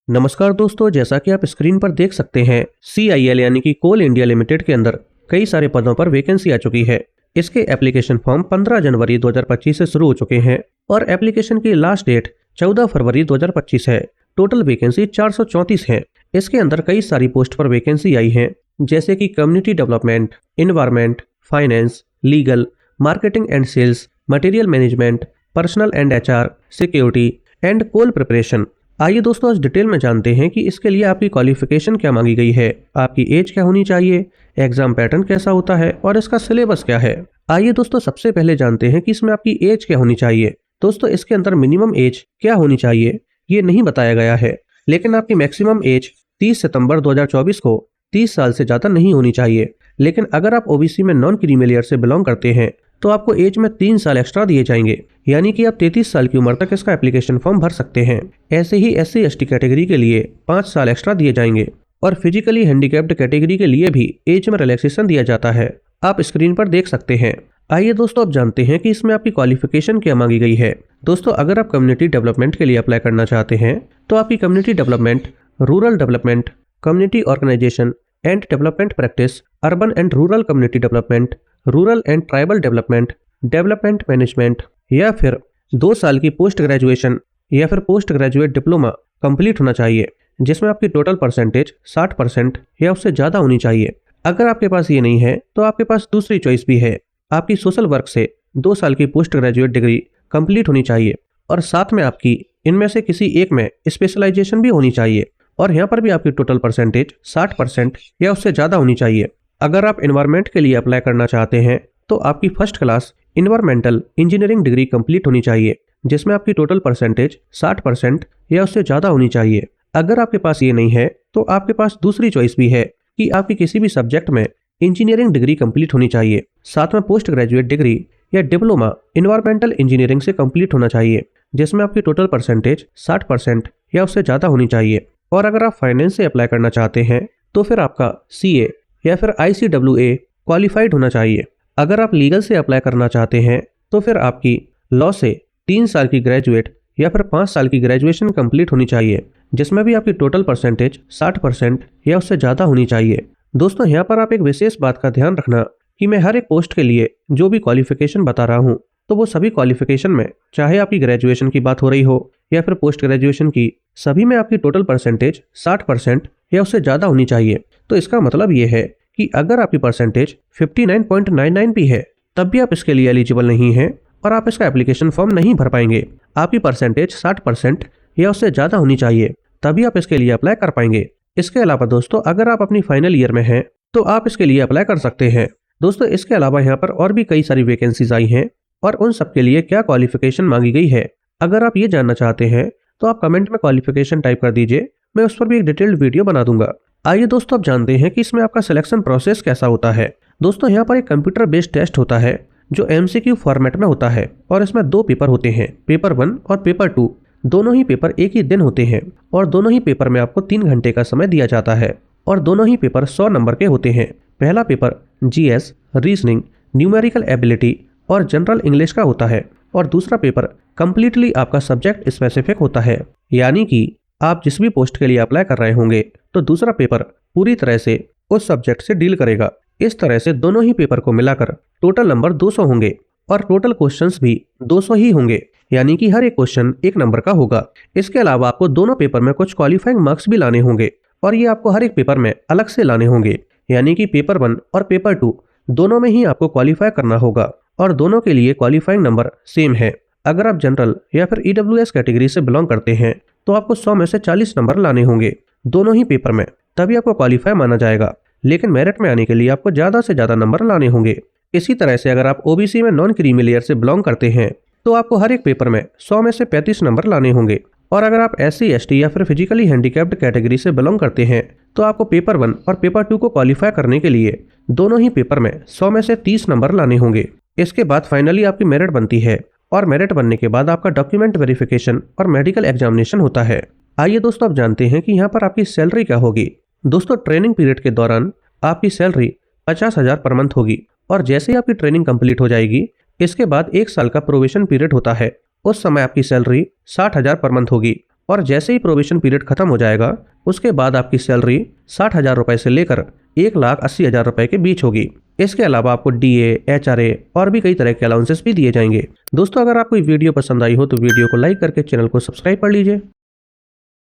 नमस्कार दोस्तों, जैसा कि आप स्क्रीन पर देख सकते हैं, CIL यानी कि कोल इंडिया लिमिटेड के अंदर कई सारे पदों पर वैकेंसी आ चुकी है। इसके एप्लीकेशन फॉर्म 15 जनवरी 2025 से शुरू हो चुके हैं और एप्लीकेशन की लास्ट डेट 14 फरवरी 2025 है। टोटल वैकेंसी 434 है। इसके अंदर कई सारी पोस्ट पर वैकेंसी आई है, जैसे कि community development, environment, finance, legal, marketing and sales, material management, personnel and HR, security and coal preparation. आइए दोस्तों, आज डिटेल में जानते हैं कि इसके लिए आपकी क्वालिफिकेशन क्या मांगी गई है, आपकी एज क्या होनी चाहिए, एग्जाम पैटर्न कैसा होता है और इसका सिलेबस क्या है। आइए दोस्तों, सबसे पहले जानते हैं कि इसमें आपकी एज क्या होनी चाहिए। दोस्तों, इसके अंदर मिनिमम एज क्या होनी चाहिए ये नहीं बताया गया है, लेकिन आपकी मैक्सिमम एज 30 सितंबर 2024 को 30 साल से ज़्यादा नहीं होनी चाहिए। लेकिन अगर आप OBC में नॉन क्रीमी लेयर से बिलोंग करते हैं तो आपको एज में 3 साल एक्स्ट्रा दिए जाएंगे, यानी कि आप 33 साल की उम्र तक इसका एप्लीकेशन फॉर्म भर सकते हैं। ऐसे ही SC ST कैटेगरी के लिए 5 साल एक्स्ट्रा दिए जाएंगे और फिजिकली हैंडीकैप्ड कैटेगरी के लिए भी एज में रिलैक्सेशन दिया जाता है। आप स्क्रीन पर देख सकते हैं। आइए दोस्तों, अब जानते हैं कि इसमें आपकी क्वालिफिकेशन क्या मांगी गई है। दोस्तों, अगर आप कम्युनिटी डेवलपमेंट के लिए अप्लाई करना चाहते हैं तो आपकी community development, rural development, community organisation and development practice, urban and rural community development, rural and tribal development, development management या फिर 2 साल की पोस्ट ग्रेजुएशन या फिर पोस्ट ग्रेजुएट डिप्लोमा कंप्लीट होना चाहिए, जिसमें आपकी टोटल परसेंटेज 60% या उससे ज़्यादा होनी चाहिए। अगर आपके पास ये नहीं है तो आपके पास दूसरी चॉइस भी है। आपकी सोशल वर्क से 2 साल की पोस्ट ग्रेजुएट डिग्री कंप्लीट होनी चाहिए और साथ में आपकी इनमें से किसी एक में स्पेशलाइजेशन भी होनी चाहिए और यहाँ पर भी आपकी टोटल परसेंटेज 60% या उससे ज़्यादा होनी चाहिए। अगर आप एनवायरनमेंट के लिए अप्लाई करना चाहते हैं तो आपकी first class environmental engineering degree complete होनी चाहिए, जिसमें आपकी टोटल परसेंटेज 60% या उससे ज़्यादा होनी चाहिए। अगर आपके पास ये नहीं है तो आपके पास दूसरी चॉइस भी है कि आपकी किसी भी सब्जेक्ट में इंजीनियरिंग डिग्री कंप्लीट होनी चाहिए, साथ में पोस्ट ग्रेजुएट डिग्री या डिप्लोमा इन्वायरमेंटल इंजीनियरिंग से कंप्लीट होना चाहिए, जिसमें आपकी टोटल परसेंटेज 60% या उससे ज़्यादा होनी चाहिए। और अगर आप फाइनेंस से अप्लाई करना चाहते हैं तो फिर आपका CA या फिर ICWA क्वालिफाइड होना चाहिए। अगर आप लीगल से अप्लाई करना चाहते हैं तो फिर आपकी लॉ से 3 साल की ग्रेजुएट या फिर 5 साल की ग्रेजुएशन कंप्लीट होनी चाहिए, जिसमें भी आपकी टोटल परसेंटेज 60% या उससे ज़्यादा होनी चाहिए। दोस्तों, यहाँ पर आप एक विशेष बात का ध्यान रखना कि मैं हर एक पोस्ट के लिए जो भी क्वालिफिकेशन बता रहा हूँ तो वो सभी क्वालिफिकेशन में, चाहे आपकी ग्रेजुएशन की बात हो रही हो या फिर पोस्ट ग्रेजुएशन की, सभी में आपकी टोटल परसेंटेज 60% या उससे ज़्यादा होनी चाहिए। तो इसका मतलब ये है कि अगर आपकी परसेंटेज 59.99 भी है तब भी आप इसके लिए एलिजिबल नहीं हैं और आप इसका एप्लीकेशन फॉर्म नहीं भर पाएंगे। आपकी परसेंटेज 60% या उससे ज़्यादा होनी चाहिए, तभी आप इसके लिए अप्लाई कर पाएंगे। इसके अलावा दोस्तों, अगर आप अपनी फाइनल ईयर में हैं तो आप इसके लिए अप्लाई कर सकते हैं। दोस्तों, इसके अलावा यहाँ पर और भी कई सारी वैकेंसीज आई हैं और उन सब के लिए क्या क्वालिफिकेशन मांगी गई है, अगर आप ये जानना चाहते हैं तो आप कमेंट में क्वालिफिकेशन टाइप कर दीजिए, मैं उस पर भी एक डिटेल्ड वीडियो बना दूंगा। आइए दोस्तों, अब जानते हैं कि इसमें आपका सिलेक्शन प्रोसेस कैसा होता है। दोस्तों, यहाँ पर एक कंप्यूटर बेस्ड टेस्ट होता है जो MCQ फॉर्मेट में होता है और इसमें 2 पेपर होते हैं, पेपर 1 और पेपर 2। दोनों ही पेपर एक ही दिन होते हैं और दोनों ही पेपर में आपको 3 घंटे का समय दिया जाता है और दोनों ही पेपर 100 नंबर के होते हैं। पहला paper GS, reasoning, numerical ability और जनरल इंग्लिश का होता है और दूसरा पेपर कंप्लीटली आपका सब्जेक्ट स्पेसिफिक होता है, यानी कि आप जिस भी पोस्ट के लिए अप्लाई कर रहे होंगे तो दूसरा पेपर पूरी तरह से उस सब्जेक्ट से डील करेगा। इस तरह से दोनों ही पेपर को मिलाकर टोटल नंबर 200 होंगे और टोटल क्वेश्चंस भी 200 ही होंगे, यानी कि हर एक क्वेश्चन 1 नंबर का होगा। इसके अलावा आपको दोनों पेपर में कुछ क्वालिफाइंग मार्क्स भी लाने होंगे और ये आपको हर एक पेपर में अलग से लाने होंगे, यानी कि पेपर 1 और पेपर 2 दोनों में ही आपको क्वालिफाई करना होगा और दोनों के लिए क्वालिफाइंग नंबर सेम है। अगर आप जनरल या फिर EWS कैटेगरी से बिलोंग करते हैं तो आपको 100 में से 40 नंबर लाने होंगे दोनों ही पेपर में, तभी आपको क्वालिफाई माना जाएगा। लेकिन मेरिट में आने के लिए आपको ज़्यादा से ज़्यादा नंबर लाने होंगे। इसी तरह से अगर आप OBC में नॉन क्रीमी लेयर से बिलोंग करते हैं तो आपको हर एक पेपर में 100 में से 35 नंबर लाने होंगे और अगर आप SC ST या फिर फिजिकली हैंडीकैप्ड कैटेगरी से बिलोंग करते हैं तो आपको पेपर 1 और पेपर 2 को क्वालिफाई करने के लिए दोनों ही पेपर में 100 में से 30 नंबर लाने होंगे। इसके बाद फाइनली आपकी मेरिट बनती है और मेरिट बनने के बाद आपका डॉक्यूमेंट वेरिफिकेशन और मेडिकल एग्जामिनेशन होता है। आइए दोस्तों, अब जानते हैं कि यहाँ पर आपकी सैलरी क्या होगी। दोस्तों, ट्रेनिंग पीरियड के दौरान आपकी सैलरी 50,000 पर मंथ होगी और जैसे ही आपकी ट्रेनिंग कंप्लीट हो जाएगी, इसके बाद 1 साल का प्रोबेशन पीरियड होता है, उस समय आपकी सैलरी 60,000 पर मंथ होगी और जैसे ही प्रोबेशन पीरियड खत्म हो जाएगा उसके बाद आपकी सैलरी 60,000 रुपए से लेकर 1,80,000 रुपए के बीच होगी। इसके अलावा आपको DA, HRA और भी कई तरह के अलाउंसेस भी दिए जाएंगे। दोस्तों, अगर आपको ये वीडियो पसंद आई हो तो वीडियो को लाइक करके चैनल को सब्सक्राइब कर लीजिए।